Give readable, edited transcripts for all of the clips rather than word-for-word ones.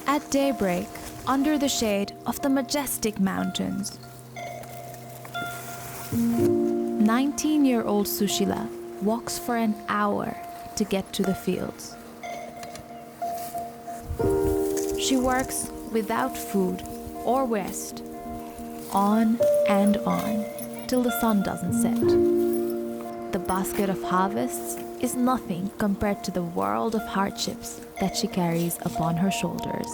At daybreak, under the shade of the majestic mountains, 19-year-old Sushila walks for an hour to get to the fields. She works without food or rest, on and on, till the sun doesn't set. The basket of harvests is nothing compared to the world of hardships that she carries upon her shoulders.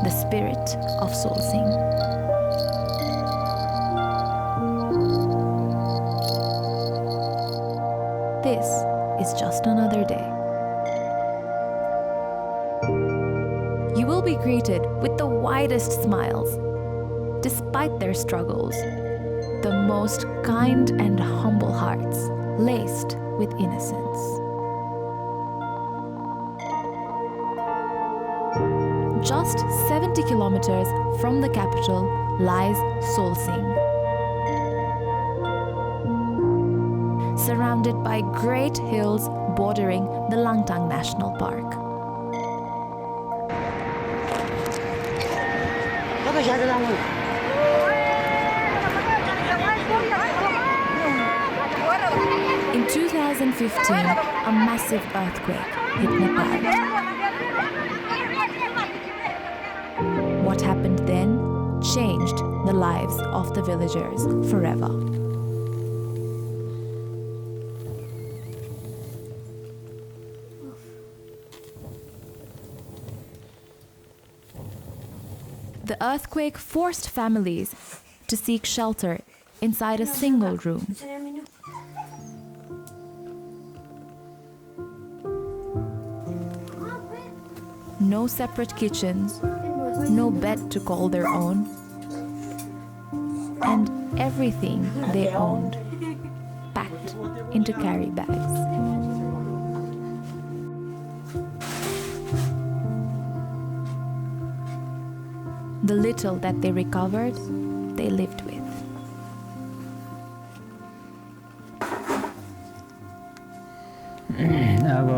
The spirit of Solsing. This is just another day. You will be greeted with the widest smiles. Despite their struggles, the most kind and humble hearts, laced with innocence. Just 70 kilometers from the capital lies Solsing. Surrounded by great hills bordering the Langtang National Park. In 2015, a massive earthquake hit Nepal. What happened then changed the lives of the villagers forever. The earthquake forced families to seek shelter inside a single room. No separate kitchens, no bed to call their own, and everything they owned packed into carry bags. The little that they recovered, they lived with. अब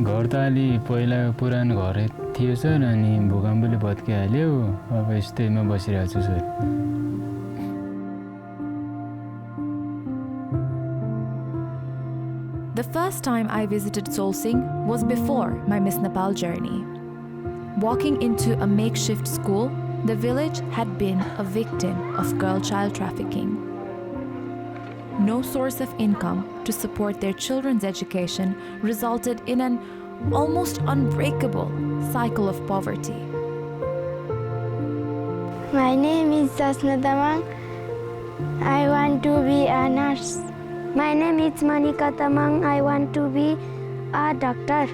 घर त अलि पहिला पुरानो घर थियो sir अनि भूकम्पले भत्किहाल्यो अब यस्तैमा बसिरहेको छु sir The first time I visited Solsing was before my Miss Nepal journey. Walking into a makeshift school, the village had been a victim of girl-child trafficking. No source of income to support their children's education resulted in an almost unbreakable cycle of poverty. My name is Jasna. I want to be a nurse. My name is Manika Tamang. I want to be a doctor.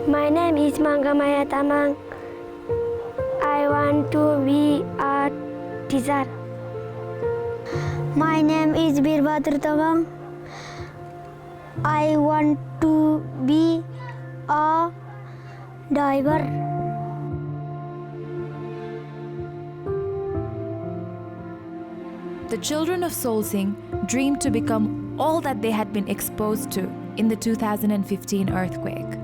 My name is Mangamaya Tamang. I want to be a teacher. My name is Birbhadra Tamang. I want to be a diver. The children of Solsing dreamed to become all that they had been exposed to in the 2015 earthquake.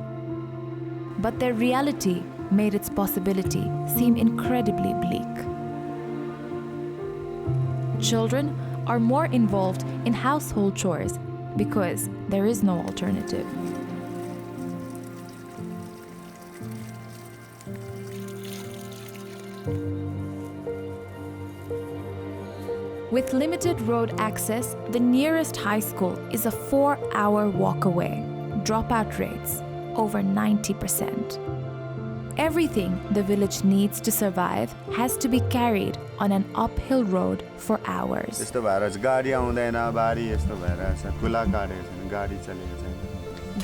But their reality made its possibility seem incredibly bleak. Children are more involved in household chores because there is no alternative. With limited road access, the nearest high school is a 4-hour walk away. Dropout rates over 90%. Everything the village needs to survive has to be carried on an uphill road for hours.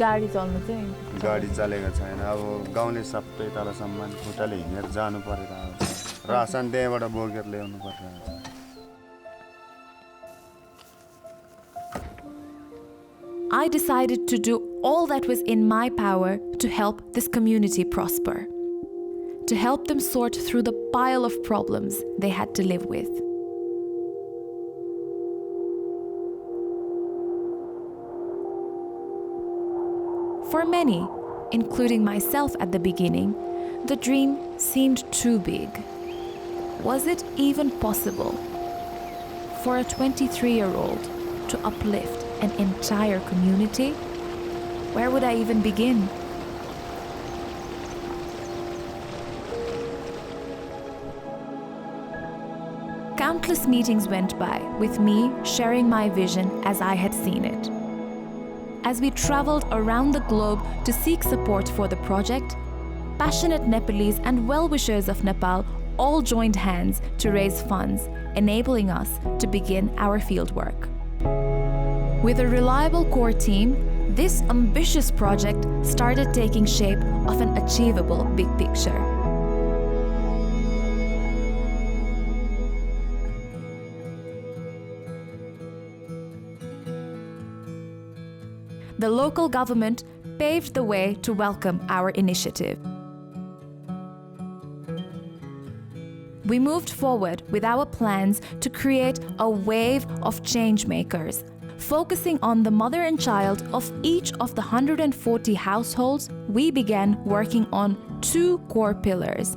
गाडी चल्नु चाहिँ गाडी चलेको छैन अब गाउँले सबै तलसम्म खुट्टाले हिँडेर जानु परेर आउँछ रासन त्यहीँबाट बोकेर ल्याउनु पर्छ I decided to do all that was in my power to help this community prosper, to help them sort through the pile of problems they had to live with. For many, including myself at the beginning, the dream seemed too big. Was it even possible for a 23-year-old to uplift an entire community? Where would I even begin? Countless meetings went by, with me sharing my vision as I had seen it. As we traveled around the globe to seek support for the project, passionate Nepalese and well-wishers of Nepal all joined hands to raise funds, enabling us to begin our fieldwork. With a reliable core team, this ambitious project started taking shape of an achievable big picture. The local government paved the way to welcome our initiative. We moved forward with our plans to create a wave of change makers, focusing on the mother and child of each of the 140 households. We began working on two core pillars: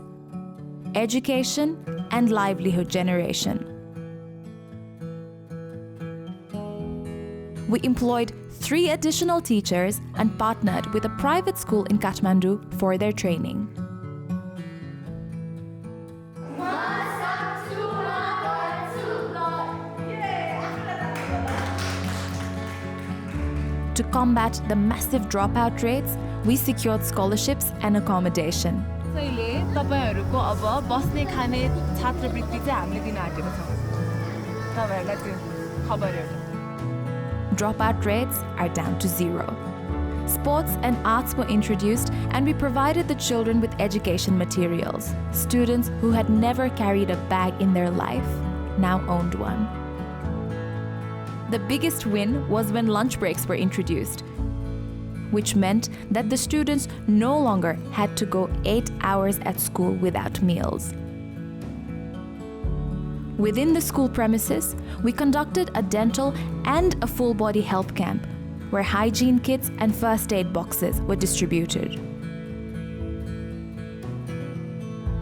education and livelihood generation. We employed 3 additional teachers and partnered with a private school in Kathmandu for their training. To combat the massive dropout rates, we secured scholarships and accommodation. त्यसैले तपाईहरुको अब बस्ने खाने छात्रवृत्ति चाहिँ हामीले दिन आँटेको छौं तपाईहरुलाई त्यो खबर एउटा Dropout rates are down to 0. Sports and arts were introduced, and we provided the children with education materials. Students who had never carried a bag in their life now owned one. The biggest win was when lunch breaks were introduced, which meant that the students no longer had to go 8 hours at school without meals. Within the school premises, we conducted a dental and a full-body health camp, where hygiene kits and first aid boxes were distributed.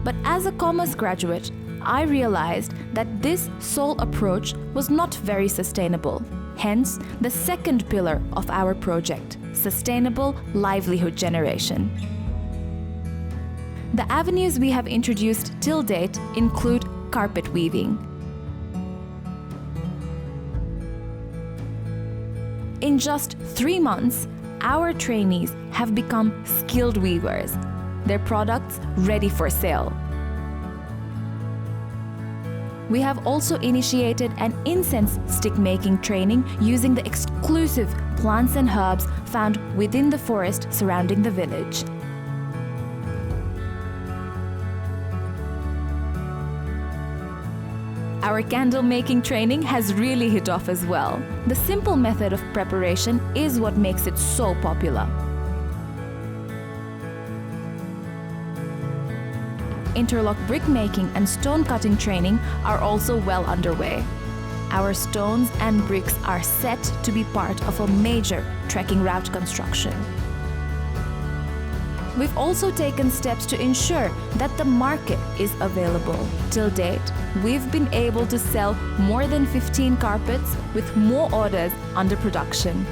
But as a commerce graduate, I realized that this sole approach was not very sustainable. Hence, the second pillar of our project, sustainable livelihood generation. The avenues we have introduced till date include carpet weaving. In just 3 months, our trainees have become skilled weavers, their products ready for sale. We have also initiated an incense stick making training using the exclusive plants and herbs found within the forest surrounding the village. Our candle making training has really hit off as well. The simple method of preparation is what makes it so popular. Interlock brick making and stone cutting training are also well underway. Our stones and bricks are set to be part of a major trekking route construction. We've also taken steps to ensure that the market is available. Till date, we've been able to sell more than 15 carpets with more orders under production.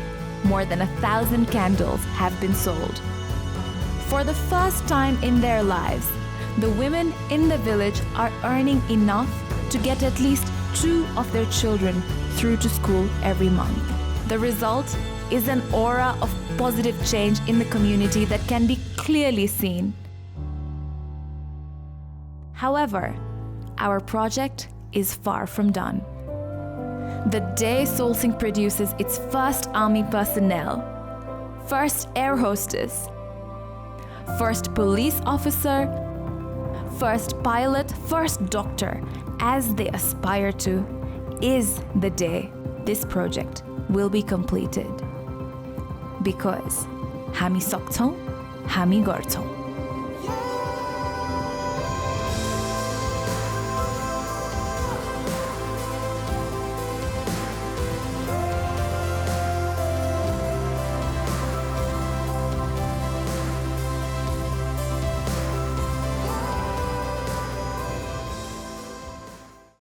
More than 1,000 candles have been sold. For the first time in their lives, the women in the village are earning enough to get at least 2 of their children through to school every month. The result is an aura of positive change in the community that can be clearly seen. However, our project is far from done. The day Solsing produces its first army personnel, first air hostess, first police officer, first pilot, first doctor, as they aspire to, is the day this project will be completed. Because हामी सक्छौं, हामी गर्छौं.